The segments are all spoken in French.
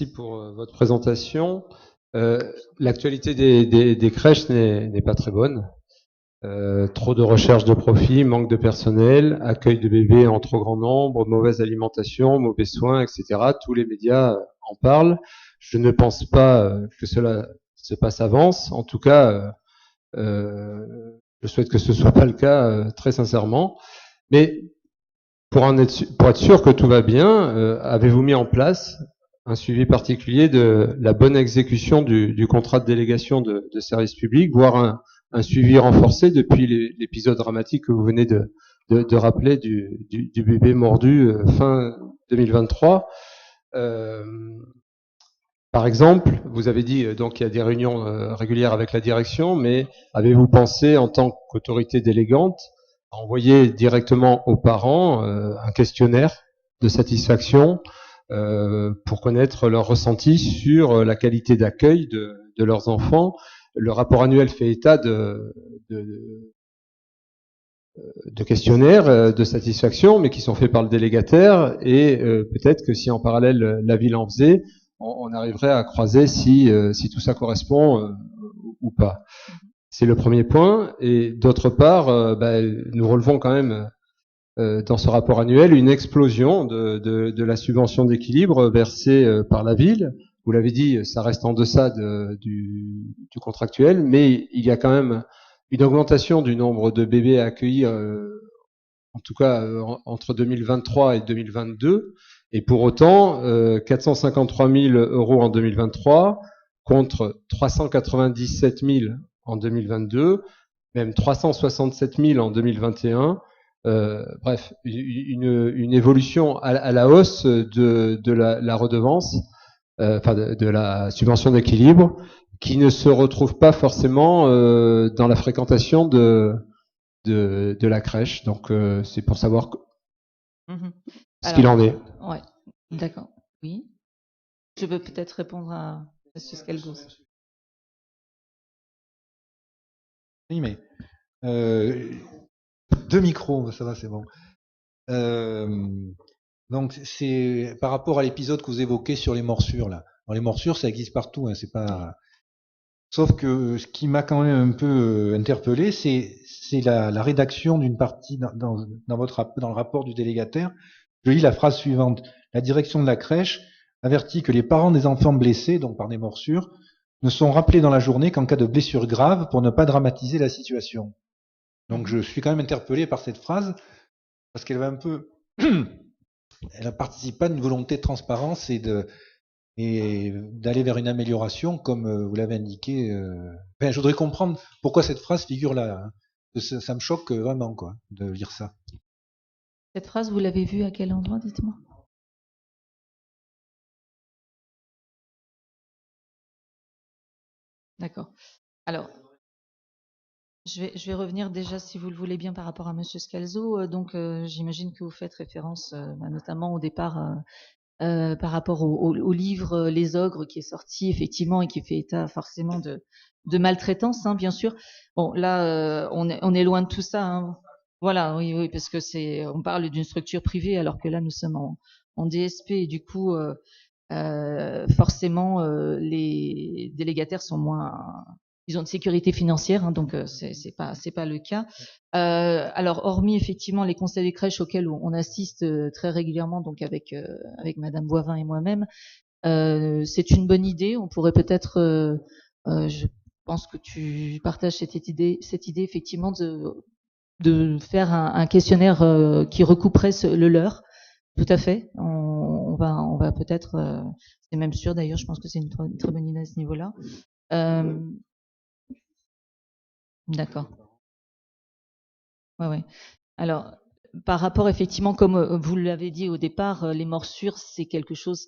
merci pour votre présentation. L'actualité des crèches n'est pas très bonne. Trop de recherche de profit, manque de personnel, accueil de bébés en trop grand nombre, mauvaise alimentation, mauvais soins, etc. Tous les médias en parlent. Je ne pense pas que cela se passe avance. En tout cas, je souhaite que ce soit pas le cas, très sincèrement. Mais pour être sûr que tout va bien, avez-vous mis en place un suivi particulier de la bonne exécution du contrat de délégation de service public, voire un suivi renforcé depuis l'épisode dramatique que vous venez de rappeler du bébé mordu fin 2023. Par exemple, vous avez dit donc il y a des réunions régulières avec la direction, mais avez-vous pensé en tant qu'autorité délégante à envoyer directement aux parents un questionnaire de satisfaction pour connaître leur ressenti sur la qualité d'accueil de leurs enfants? Le rapport annuel fait état de questionnaires de satisfaction, mais qui sont faits par le délégataire, et peut-être que si en parallèle la ville en faisait, on arriverait à croiser si tout ça correspond ou pas. C'est le premier point. Et d'autre part, nous relevons quand même dans ce rapport annuel une explosion de la subvention d'équilibre versée par la ville. Vous l'avez dit, ça reste en deçà du contractuel, mais il y a quand même une augmentation du nombre de bébés accueillis, en tout cas entre 2023 et 2022. Et pour autant, 453 000 € en 2023 contre 397 000 en 2022, même 367 000 en 2021. Bref, une évolution à la hausse de la redevance, enfin de la subvention d'équilibre, qui ne se retrouve pas forcément dans la fréquentation de la crèche. Donc c'est pour savoir ce qu'il en est. Ouais, d'accord. Oui. Je peux peut-être répondre à M. Scalzo. Oui, mais deux micros, ça va, c'est bon. Donc c'est par rapport à l'épisode que vous évoquez sur les morsures là. Alors, les morsures, ça existe partout, hein, c'est pas. Sauf que ce qui m'a quand même un peu interpellé, c'est la rédaction d'une partie dans le rapport du délégataire. Je lis la phrase suivante. La direction de la crèche avertit que les parents des enfants blessés, donc par des morsures, ne sont rappelés dans la journée qu'en cas de blessure grave pour ne pas dramatiser la situation. Donc je suis quand même interpellé par cette phrase parce qu'elle va un peu, elle ne participe pas d'une volonté de transparence et d'aller vers une amélioration, comme vous l'avez indiqué. Je voudrais comprendre pourquoi cette phrase figure là. Hein. Ça me choque vraiment, quoi, de lire ça. Cette phrase, vous l'avez vue à quel endroit, dites-moi? D'accord. Alors, je vais revenir déjà, si vous le voulez bien, par rapport à Monsieur Scalzo. Donc, j'imagine que vous faites référence, notamment au départ, par rapport au livre Les Ogres, qui est sorti effectivement et qui fait état forcément de maltraitance, hein, bien sûr. Bon, là, on est loin de tout ça. Hein. Voilà, oui, parce que on parle d'une structure privée, alors que là, nous sommes en DSP, et du coup, forcément, les délégataires sont moins. Ils ont une sécurité financière, hein, donc c'est pas le cas. Alors, hormis effectivement les conseils des crèches auxquels on assiste très régulièrement, donc avec Madame Boivin et moi-même, c'est une bonne idée. On pourrait peut-être, je pense que tu partages cette idée effectivement de faire un questionnaire qui recouperait le leur. Tout à fait. On va peut-être, c'est même sûr d'ailleurs. Je pense que c'est une très bonne idée à ce niveau-là. D'accord. Ouais. Alors, par rapport effectivement, comme vous l'avez dit au départ, les morsures, c'est quelque chose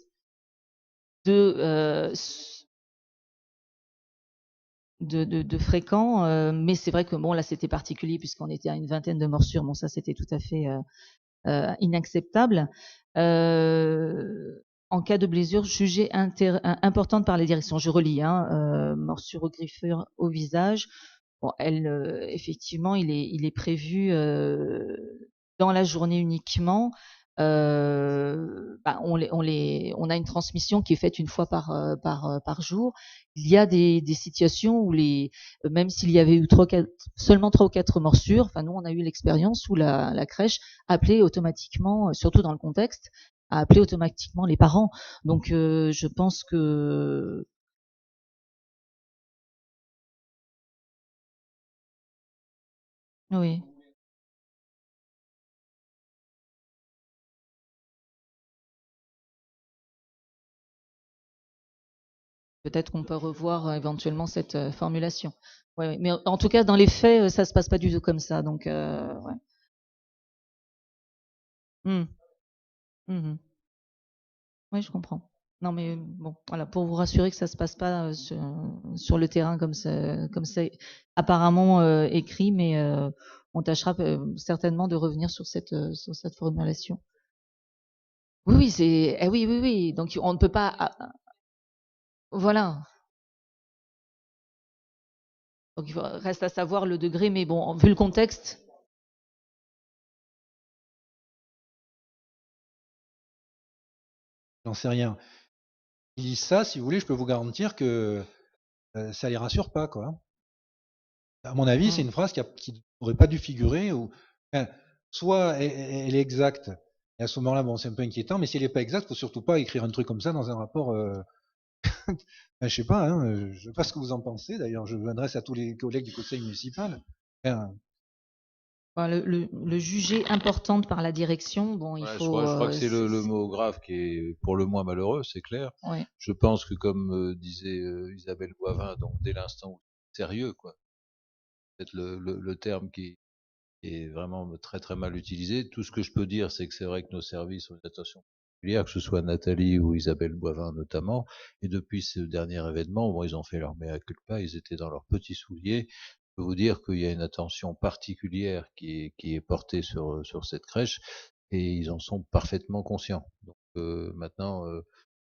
de fréquent, mais c'est vrai que bon, là, c'était particulier puisqu'on était à une vingtaine de morsures. Bon, ça, c'était tout à fait inacceptable. En cas de blessure jugée importante par les directions, je relis, hein, morsure au griffure au visage. Bon, effectivement, il est prévu dans la journée uniquement. on a une transmission qui est faite une fois par jour. Il y a des situations où même s'il y avait eu seulement 3 ou 4 morsures, enfin nous on a eu l'expérience où la crèche appelait automatiquement, surtout dans le contexte, a appelé automatiquement les parents. Donc je pense que oui. Peut-être qu'on peut revoir éventuellement cette formulation. Ouais, mais en tout cas, dans les faits, ça se passe pas du tout comme ça. Donc, ouais. Mmh. Mmh. Oui, je comprends. Non, mais bon, voilà, pour vous rassurer que ça se passe pas sur le terrain comme c'est apparemment écrit, mais on tâchera certainement de revenir sur cette formulation. Oui, oui, oui, oui, oui. Donc, on ne peut pas, voilà. Donc, reste à savoir le degré, mais bon, vu le contexte. J'en sais rien. Ils disent ça, si vous voulez, je peux vous garantir que ça les rassure pas, quoi. À mon avis, c'est une phrase qui n'aurait pas dû figurer, ou enfin, soit elle est exacte, et à ce moment-là, bon, c'est un peu inquiétant, mais si elle n'est pas exacte, faut surtout pas écrire un truc comme ça dans un rapport. Ben, je sais pas, hein, je sais pas ce que vous en pensez. D'ailleurs, je m'adresse à tous les collègues du conseil municipal. Enfin, Le juger importante par la direction, bon, il Ouais, faut. je crois que c'est le mot grave qui est pour le moins malheureux, c'est clair. Ouais. Je pense que comme disait Isabelle Boivin, donc dès l'instant où c'est sérieux, quoi, peut-être le terme qui est vraiment très très mal utilisé. Tout ce que je peux dire, c'est que c'est vrai que nos services ont une attention particulière, que ce soit Nathalie ou Isabelle Boivin notamment. Et depuis ce dernier événement, bon, ils ont fait leur mea culpa, ils étaient dans leurs petits souliers. Je peux vous dire qu'il y a une attention particulière qui est portée sur cette crèche et ils en sont parfaitement conscients. Donc maintenant,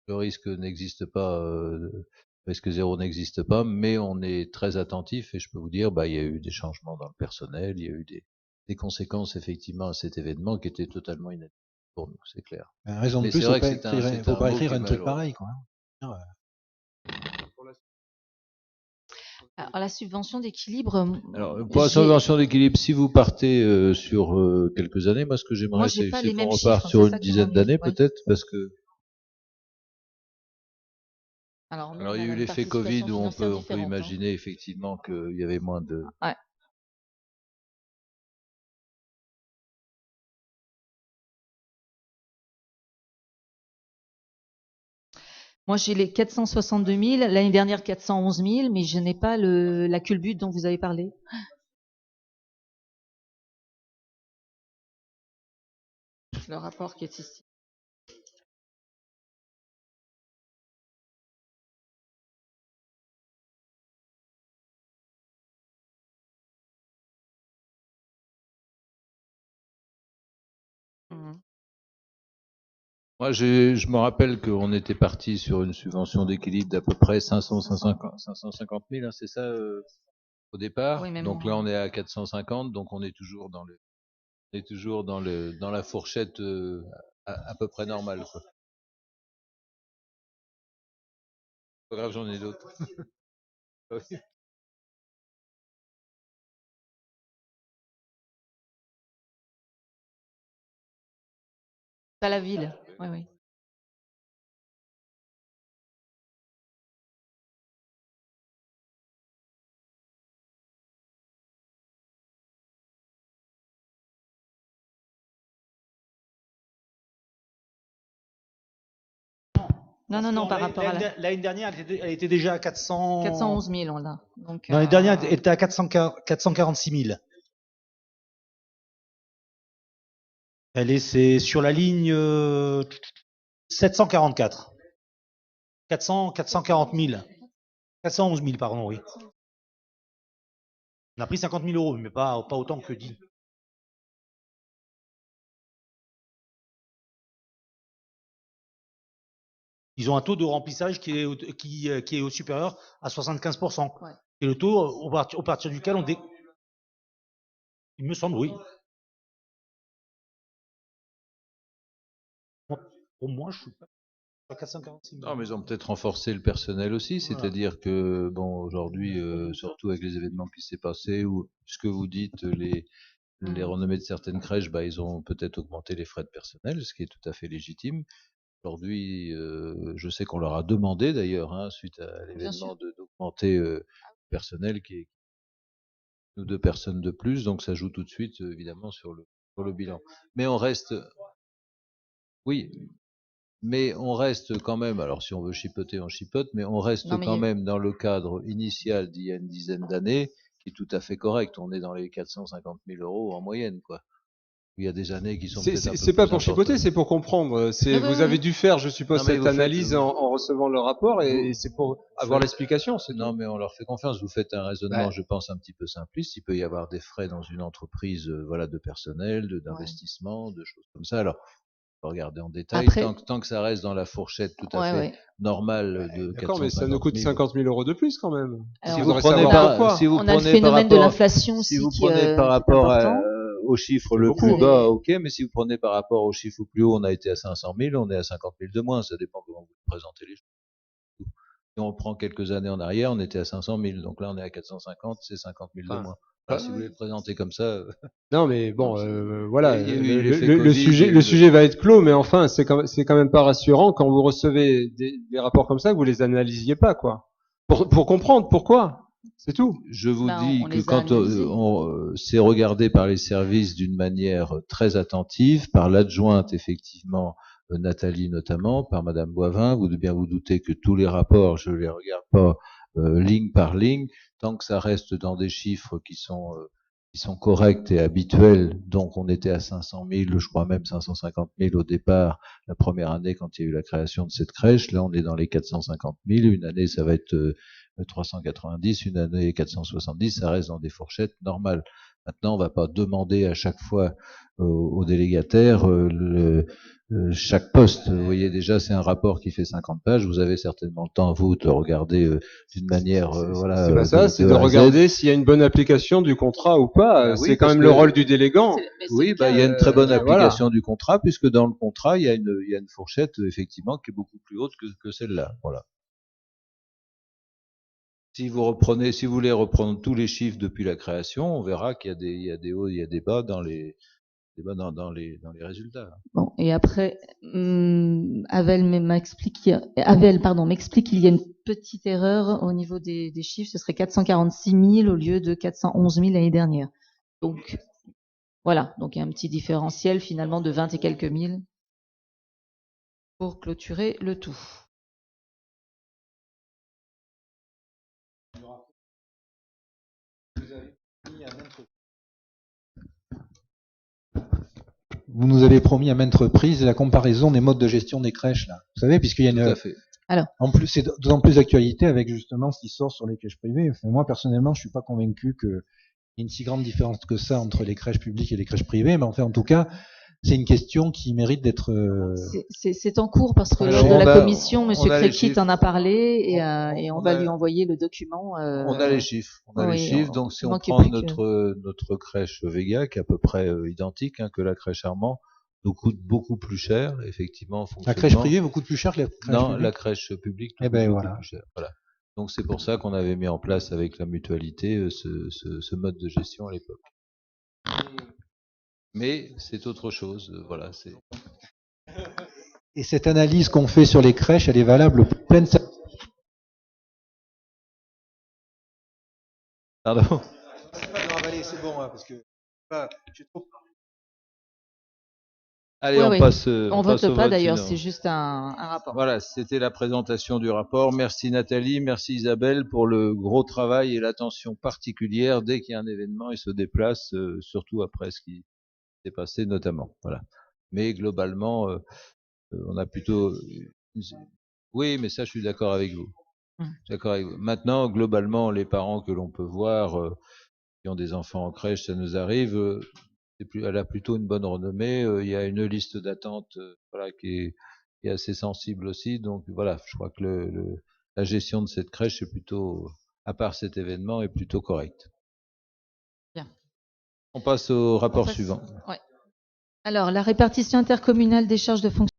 le risque n'existe pas, risque zéro n'existe pas, mais on est très attentif et je peux vous dire, bah, il y a eu des changements dans le personnel, il y a eu des conséquences effectivement à cet événement qui étaient totalement inattendues pour nous, c'est clair. raison de Mais plus, c'est faut vrai que pas faut pas mot écrire qui est un truc malheureux. pareil, quoi. Alors, la subvention d'équilibre. Alors, pour la subvention d'équilibre, si vous partez sur quelques années, moi ce que j'aimerais c'est qu'on reparte sur une dizaine d'années peut-être, parce que alors il y a eu l'effet Covid où on peut imaginer effectivement qu'il y avait moins de. Ouais. Moi, j'ai les 462 000, l'année dernière 411 000, mais je n'ai pas la culbute dont vous avez parlé. Le rapport qui est ici. Moi, je me rappelle qu'on était parti sur une subvention d'équilibre d'à peu près 550 000, hein, c'est ça au départ. Oui, donc là, on est à 450, donc on est toujours dans la fourchette à peu près normale, quoi. Pas grave, j'en ai d'autres. Pas la ville. Oui, oui. Non, par rapport à l'année dernière, elle était déjà à 411 000, on a. Donc, l'année dernière, elle était à 446 000. C'est sur la ligne 744. 440 000. 411 000, pardon, oui. On a pris 50 000 euros, mais pas autant que dit. Ils ont un taux de remplissage qui est au supérieur à 75%. Ouais. Et le taux au partir duquel il me semble, oui. Pour moi, je suis pas à 446 000. Non, mais ils ont peut-être renforcé le personnel aussi, c'est-à-dire que, bon, aujourd'hui, surtout avec les événements qui s'est passé, ou ce que vous dites, les renommées de certaines crèches, bah, ils ont peut-être augmenté les frais de personnel, ce qui est tout à fait légitime. Aujourd'hui, je sais qu'on leur a demandé d'ailleurs, hein, suite à l'événement, d'augmenter le personnel, qui est 1 ou 2 personnes de plus, donc ça joue tout de suite, évidemment, sur le bilan. Mais on reste, oui, mais on reste quand même, alors si on veut chipoter, on chipote, mais on reste Non, mais quand même dans le cadre initial d'il y a une dizaine d'années, qui est tout à fait correct. On est dans les 450 000 € en moyenne, quoi. Il y a des années qui sont peut-être un peu C'est pas plus pour chipoter, importantes. c'est pour comprendre. Oui, Vous oui, avez oui. dû faire, je suppose, Non, mais cette vous faites, analyse en recevant le rapport, et c'est pour avoir faites- l'explication, c'est Non, tout. mais on leur fait confiance. Vous faites un raisonnement, Bah, je pense, un petit peu simpliste. Il peut y avoir des frais dans une entreprise, voilà, de personnel, Ouais. d'investissement, de choses comme ça. Alors, on va regarder en détail. Après, Tant que ça reste dans la fourchette tout à ouais, fait ouais. normale de d'accord, mais ça nous 450 coûte 000. 50 000 € de plus quand même. Alors, Si Je vous voudrais prenez savoir par, pourquoi. si vous on a le prenez par phénomène de rapport, l'inflation si aussi vous qui prenez par est rapport important. au chiffre le beaucoup, plus hein. bas, ok, mais si vous prenez par rapport au chiffre le plus haut, on a été à 500 000, on est à 50 000 de moins. Ça dépend comment vous présentez les choses. Si on prend quelques années en arrière, on était à 500 000. Donc là, on est à 450, c'est 50 000 de Enfin, moins. pas- Alors, si vous voulez le présenter comme ça, Non, mais bon, voilà, il y a eu le, l'effet le Covid, sujet, il y a le eu sujet va être clos, mais enfin, c'est quand même pas rassurant quand vous recevez des rapports comme ça, que vous les analysiez pas, quoi. Pour comprendre pourquoi. C'est tout. Je vous Bah, dis on que les a quand analysés. c'est regardé par les services d'une manière très attentive, par l'adjointe effectivement, Nathalie notamment, par Madame Boivin, vous devez bien vous douter que tous les rapports, je les regarde pas ligne par ligne, tant que ça reste dans des chiffres qui sont corrects et habituels. Donc on était à 500 000, je crois même 550 000 au départ, la première année quand il y a eu la création de cette crèche. Là on est dans les 450 000. Une année ça va être 390, une année 470, ça reste dans des fourchettes normales. Maintenant, on va pas demander à chaque fois aux délégataires chaque poste. Vous voyez déjà, c'est un rapport qui fait 50 pages. Vous avez certainement le temps, vous, de le regarder d'une manière, voilà, C'est pas ça, c'est de A à Z. regarder s'il y a une bonne application du contrat ou pas. Bah oui, C'est quand parce même que- le rôle du délégant. Mais c'est Oui, le bah, cas. il y a une très bonne voilà. application du contrat, puisque dans le contrat, il y a une fourchette, effectivement, qui est beaucoup plus haute que celle-là. Voilà. Si vous voulez reprendre tous les chiffres depuis la création, on verra qu'il y a des hauts, il y a des bas dans les résultats. Bon, et après, Avel, pardon, m'explique qu'il y a une petite erreur au niveau des chiffres. Ce serait 446 000 au lieu de 411 000 l'année dernière. Donc, voilà. Donc, il y a un petit différentiel finalement de 20 et quelques mille pour clôturer le tout. Vous nous avez promis à maintes reprises la comparaison des modes de gestion des crèches, là. Vous savez, puisqu'il y a Tout une, à fait. en plus, c'est d'autant plus d'actualité avec justement ce qui sort sur les crèches privées. Enfin, moi, personnellement, je suis pas convaincu qu'il y ait une si grande différence que ça entre les crèches publiques et les crèches privées, mais enfin, en tout cas, c'est une question qui mérite d'être. C'est en cours parce que Alors, lors de on la a- commission, on Monsieur a les Créquit chiffres. en a parlé et on va a- lui envoyer le document. On a les chiffres. On a les oui, chiffres. Donc, si il on manquait prend plus que- notre crèche Vega, qui est à peu près identique, hein, que la crèche Armand, nous coûte beaucoup plus cher, effectivement, en La crèche fonctionnement. privée vous coûte plus cher que la crèche Non, publique. la crèche publique nous Eh ben, coûte beaucoup voilà. plus cher. Voilà. Donc, c'est pour ça qu'on avait mis en place avec la mutualité ce mode de gestion à l'époque. Mais c'est autre chose. Voilà. Et cette analyse qu'on fait sur les crèches, elle est valable pour plein de. Pardon. C'est pas de ravaler, c'est bon, hein, parce que j'ai trop. Allez, Ouais, on ouais. passe. On passe vote au pas vote, d'ailleurs, sinon. c'est juste un rapport. Voilà, c'était la présentation du rapport. Merci Nathalie, merci Isabelle pour le gros travail et l'attention particulière. Dès qu'il y a un événement, ils se déplacent, surtout après ce qui s'est passé notamment. Voilà. Mais globalement, on a plutôt. Oui, mais ça, je suis d'accord avec vous. D'accord avec vous. Maintenant, globalement, les parents que l'on peut voir, qui ont des enfants en crèche, ça nous arrive. Elle a plutôt une bonne renommée. Il y a une liste d'attente, voilà, qui est assez sensible aussi. Donc voilà, je crois que la gestion de cette crèche est plutôt, à part cet événement, est plutôt correcte. Bien. On passe au rapport suivant. Ouais. Alors, la répartition intercommunale des charges de fonctionnement.